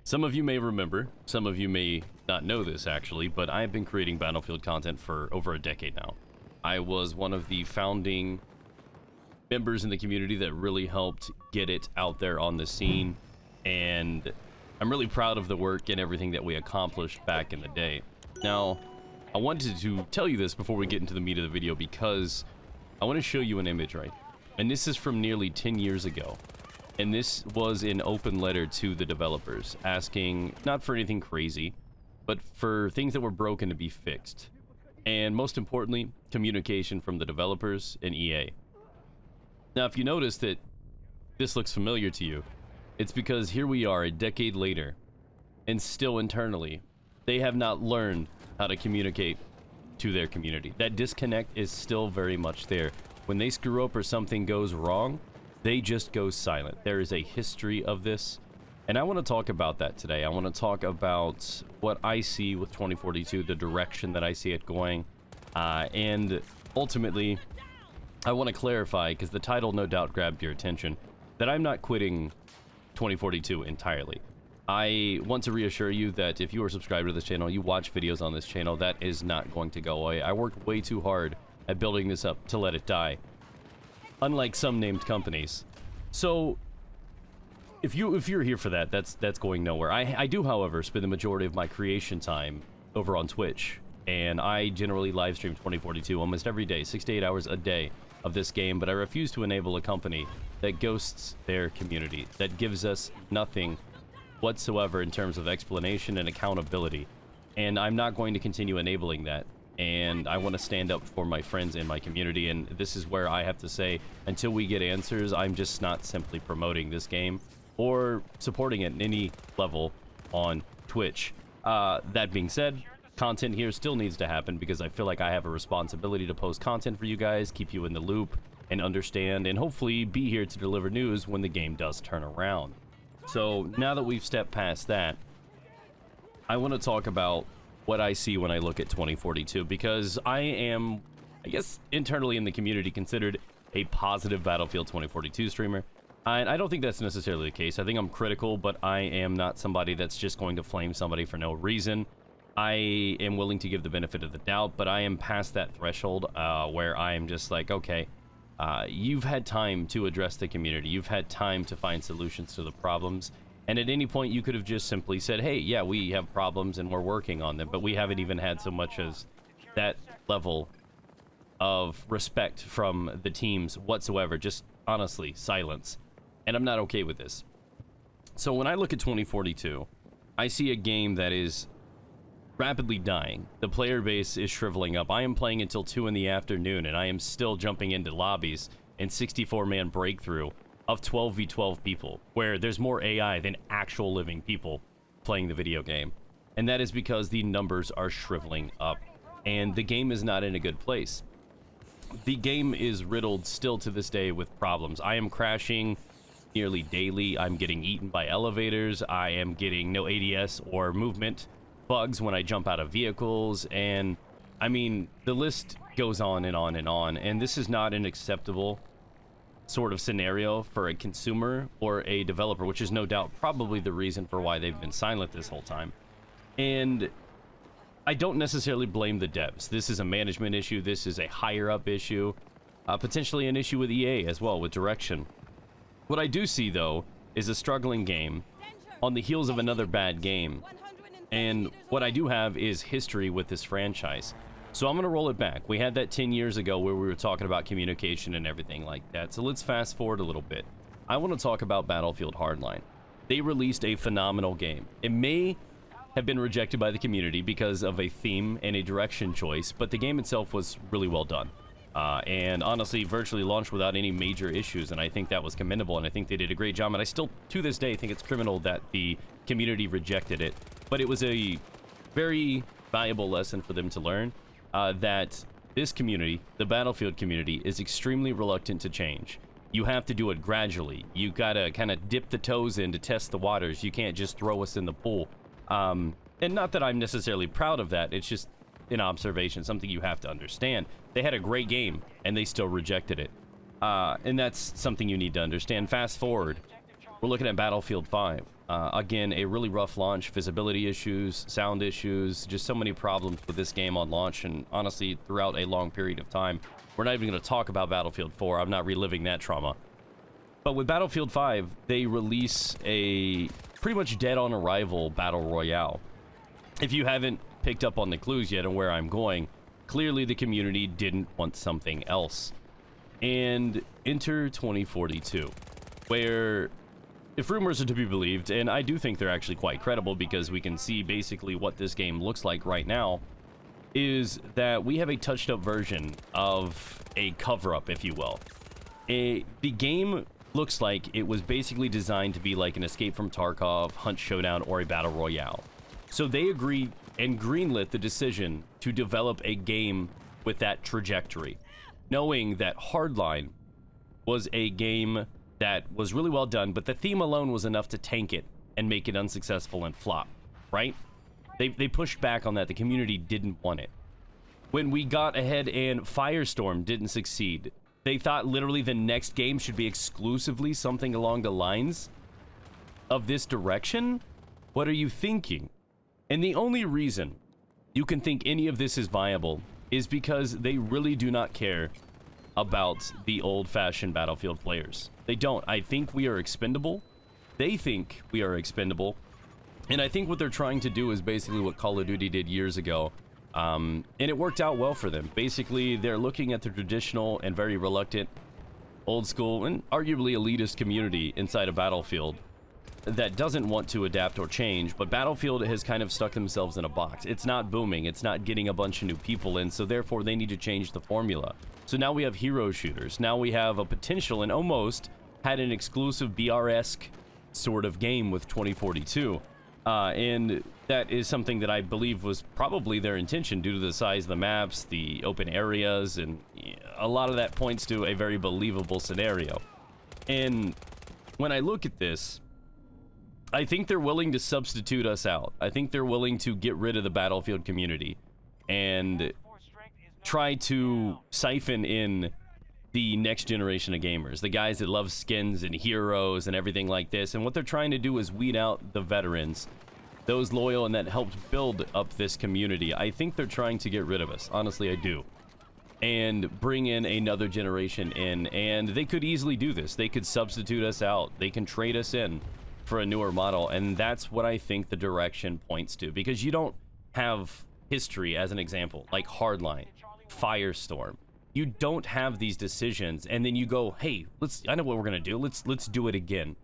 Some of you may remember, some of you may not know this actually, but I have been creating Battlefield content for over a decade now. I was one of the founding members in the community that really helped get it out there on the scene, and I'm really proud of the work and everything that we accomplished back in the day. Now, I wanted to tell you this before we get into the meat of the video because I want to show you an image right here. And this is from nearly 10 years ago. And this was an open letter to the developers, asking not for anything crazy, but for things that were broken to be fixed. And most importantly, communication from the developers and EA. Now, if you notice that this looks familiar to you, it's because here we are a decade later, and still internally, they have not learned how to communicate to their community. That disconnect is still very much there. When they screw up or something goes wrong, they just go silent. There is a history of this, and I want to talk about that today. I want to talk about what I see with 2042, the direction that I see it going, and ultimately, I want to clarify, because the title no doubt grabbed your attention, that I'm not quitting 2042 entirely. I want to reassure you that if you are subscribed to this channel, you watch videos on this channel, that is not going to go away. I worked way too hard at building this up to let it die, unlike some named companies. So if you're here for that, that's going nowhere. I do, however, spend the majority of my creation time over on Twitch, and I generally live stream 2042 almost every day, 6 to 8 hours a day of this game, but I refuse to enable a company that ghosts their community, that gives us nothing whatsoever in terms of explanation and accountability. And I'm not going to continue enabling that. And I want to stand up for my friends in my community, and this is where I have to say, until we get answers, I'm just not simply promoting this game or supporting it in any level on Twitch. That being said, content here still needs to happen because I feel like I have a responsibility to post content for you guys, keep you in the loop, and understand, and hopefully be here to deliver news when the game does turn around. So now that we've stepped past that, I want to talk about what I see when I look at 2042, because I am, I guess, internally in the community considered a positive Battlefield 2042 streamer. And I don't think that's necessarily the case. I think I'm critical, but I am not somebody that's just going to flame somebody for no reason. I am willing to give the benefit of the doubt, but I am past that threshold where I am just like, okay, you've had time to address the community. You've had time to find solutions to the problems. And at any point, you could have just simply said, hey, yeah, we have problems and we're working on them. But we haven't even had so much as that level of respect from the teams whatsoever. Just honestly, silence. And I'm not okay with this. So when I look at 2042, I see a game that is rapidly dying. The player base is shriveling up. I am playing until 2 in the afternoon, and I am still jumping into lobbies in 64-man breakthrough of 12v12 people, where there's more AI than actual living people playing the video game. And that is because the numbers are shriveling up, and the game is not in a good place. The game is riddled still to this day with problems. I am crashing nearly daily. I'm getting eaten by elevators. I am getting no ADS or movement bugs when I jump out of vehicles, and I mean, the list goes on and on and on, and this is not an acceptable sort of scenario for a consumer or a developer, which is no doubt probably the reason for why they've been silent this whole time. And I don't necessarily blame the devs. This is a management issue. This is a higher up issue, potentially an issue with EA as well, with direction. What I do see, though, is a struggling game on the heels of another bad game. And what I do have is history with this franchise. So I'm going to roll it back. We had that 10 years ago where we were talking about communication and everything like that. So let's fast forward a little bit. I want to talk about Battlefield Hardline. They released a phenomenal game. It may have been rejected by the community because of a theme and a direction choice, but the game itself was really well done. And honestly, virtually launched without any major issues, and I think that was commendable, and I think they did a great job, and I still, to this day, think it's criminal that the community rejected it. But it was a very valuable lesson for them to learn. That this community, the Battlefield community, is extremely reluctant to change. You have to do it gradually. You gotta kind of dip the toes in to test the waters. You can't just throw us in the pool. And not that I'm necessarily proud of that. It's just an observation, something you have to understand. They had a great game, and they still rejected it. And that's something you need to understand. Fast forward, we're looking at Battlefield 5. Again, a really rough launch, visibility issues, sound issues, just so many problems with this game on launch, and honestly, throughout a long period of time. We're not even going to talk about Battlefield 4. I'm not reliving that trauma. But with Battlefield 5, they release a pretty much dead on arrival battle royale. If you haven't picked up on the clues yet and where I'm going, clearly the community didn't want something else. And enter 2042, where, if rumors are to be believed, and I do think they're actually quite credible because we can see basically what this game looks like right now, is that we have a touched up version of a cover-up, if you will. The game looks like it was basically designed to be like an Escape from Tarkov, Hunt Showdown, or a Battle Royale. So they agreed and greenlit the decision to develop a game with that trajectory, knowing that Hardline was a game that was really well done, but the theme alone was enough to tank it and make it unsuccessful and flop, right? They pushed back on that. The community didn't want it. When we got ahead and Firestorm didn't succeed, they thought literally the next game should be exclusively something along the lines of this direction. What are you thinking? And the only reason you can think any of this is viable is because they really do not care about the old-fashioned Battlefield players. They don't. I think we are expendable. They think we are expendable. And I think what they're trying to do is basically what Call of Duty did years ago. And it worked out well for them. Basically, they're looking at the traditional and very reluctant, old school, and arguably elitist community inside of Battlefield that doesn't want to adapt or change, but Battlefield has kind of stuck themselves in a box. It's not booming. It's not getting a bunch of new people in, so therefore they need to change the formula. So now we have hero shooters. Now we have a potential and almost had an exclusive BR-esque sort of game with 2042. And that is something that I believe was probably their intention due to the size of the maps, the open areas, and a lot of that points to a very believable scenario. And when I look at this, I think they're willing to substitute us out. I think they're willing to get rid of the Battlefield community and try to siphon in the next generation of gamers, the guys that love skins and heroes and everything like this. And what they're trying to do is weed out the veterans, those loyal and that helped build up this community. I think they're trying to get rid of us. Honestly, I do. And bring in another generation in. And they could easily do this. They could substitute us out. They can trade us in for a newer model. And that's what I think the direction points to. Because you don't have history, as an example, like Hardline, Firestorm. You don't have these decisions, and then you go, hey, I know what we're gonna do. Let's do it again.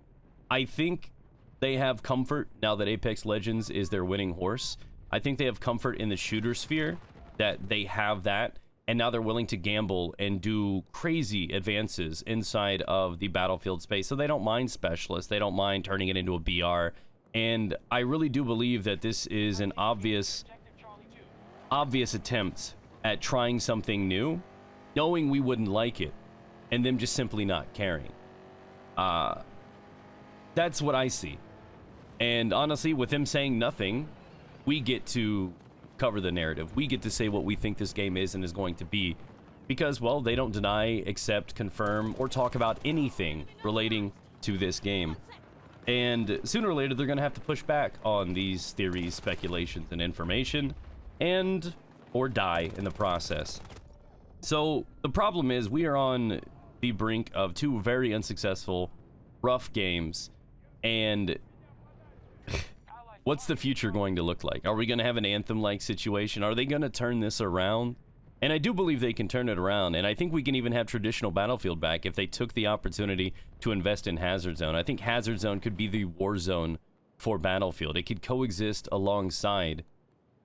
I think they have comfort now that Apex Legends is their winning horse. I think they have comfort in the shooter sphere, that they have that, and now they're willing to gamble and do crazy advances inside of the Battlefield space. So they don't mind specialists. They don't mind turning it into a BR. And I really do believe that this is an obvious attempt at trying something new, knowing we wouldn't like it, and them just simply not caring. That's what I see. And honestly, with them saying nothing, we get to cover the narrative. We get to say what we think this game is and is going to be. Because, well, they don't deny, accept, confirm, or talk about anything relating to this game. And sooner or later, they're going to have to push back on these theories, speculations, and information, and or die in the process. So the problem is we are on the brink of two very unsuccessful, rough games, and what's the future going to look like? Are we going to have an Anthem-like situation? Are they going to turn this around? And I do believe they can turn it around, and I think we can even have traditional Battlefield back if they took the opportunity to invest in Hazard Zone. I think Hazard Zone could be the war zone for Battlefield. It could coexist alongside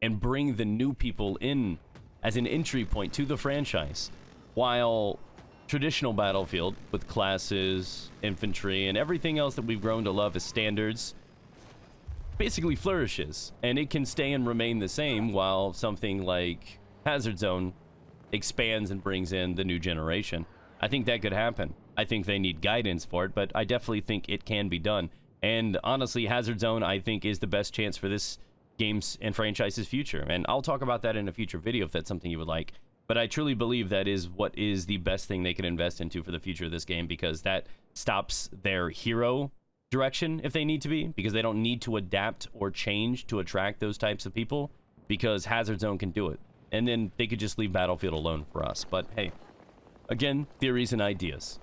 and bring the new people in as an entry point to the franchise, while traditional Battlefield with classes, infantry, and everything else that we've grown to love as standards basically flourishes, and it can stay and remain the same while something like Hazard Zone expands and brings in the new generation. I think that could happen. I think they need guidance for it, but I definitely think it can be done. And honestly, Hazard Zone, I think, is the best chance for this game's and franchise's future. And I'll talk about that in a future video if that's something you would like. But I truly believe that is what is the best thing they can invest into for the future of this game, because that stops their hero direction if they need to be, because they don't need to adapt or change to attract those types of people, because Hazard Zone can do it. And then they could just leave Battlefield alone for us. But hey, again, theories and ideas.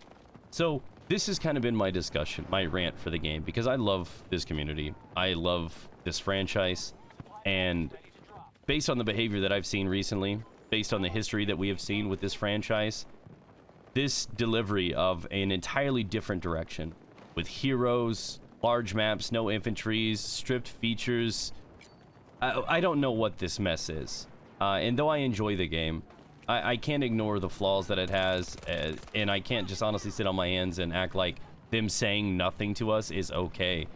So this has kind of been my discussion, my rant for the game, because I love this community. I love this franchise. And based on the behavior that I've seen recently, based on the history that we have seen with this franchise, this delivery of an entirely different direction with heroes, large maps, no infantries, stripped features, I don't know what this mess is. And though I enjoy the game, I can't ignore the flaws that it has, and I can't just honestly sit on my hands and act like them saying nothing to us is okay.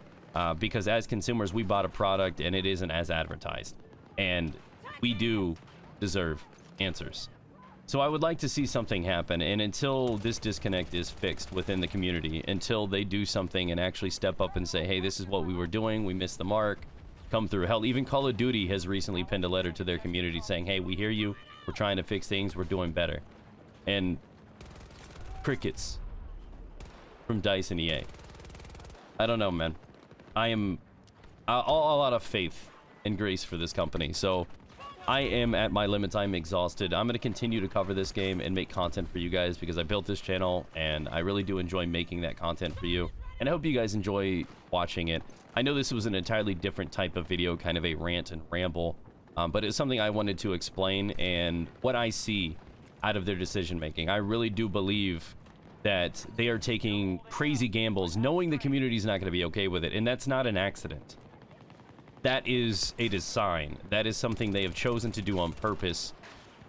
Because as consumers, we bought a product and it isn't as advertised. And we do deserve answers. So I would like to see something happen, and until this disconnect is fixed within the community, until they do something and actually step up and say, hey, this is what we were doing, we missed the mark, come through. Hell, even Call of Duty has recently penned a letter to their community saying, hey, we hear you, we're trying to fix things, we're doing better. And crickets from DICE and EA. I don't know, man. I am all out of faith and grace for this company, so I am at my limits. I'm exhausted. I'm going to continue to cover this game and make content for you guys because I built this channel and I really do enjoy making that content for you. And I hope you guys enjoy watching it. I know this was an entirely different type of video, kind of a rant and ramble, but it's something I wanted to explain and what I see out of their decision making. I really do believe that they are taking crazy gambles, knowing the community is not going to be okay with it, and that's not an accident. That is a design. That is something they have chosen to do on purpose.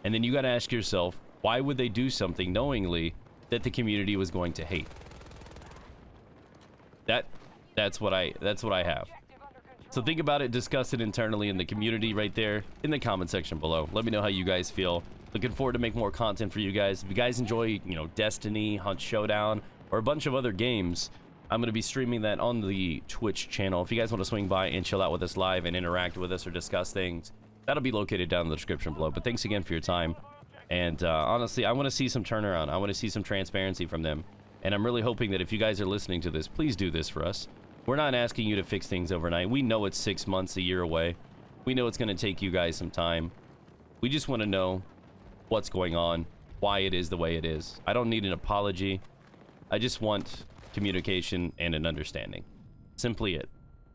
And then you got to ask yourself, why would they do something knowingly that the community was going to hate? That's what I have. So think about it, discuss it internally in the community right there in the comment section below. Let me know how you guys feel. Looking forward to make more content for you guys. If you guys enjoy, you know, Destiny, Hunt Showdown, or a bunch of other games, I'm going to be streaming that on the Twitch channel. If you guys want to swing by and chill out with us live and interact with us or discuss things, that'll be located down in the description below. But thanks again for your time. And honestly, I want to see some turnaround. I want to see some transparency from them. And I'm really hoping that if you guys are listening to this, please do this for us. We're not asking you to fix things overnight. We know it's 6 months, a year away. We know it's going to take you guys some time. We just want to know what's going on, why it is the way it is. I don't need an apology. I just want communication and an understanding. Simply it.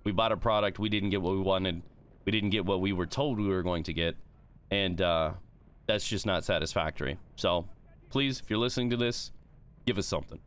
We bought a product, we didn't get what we wanted, we didn't get what we were told we were going to get, and that's just not satisfactory. So please, if you're listening to this, give us something.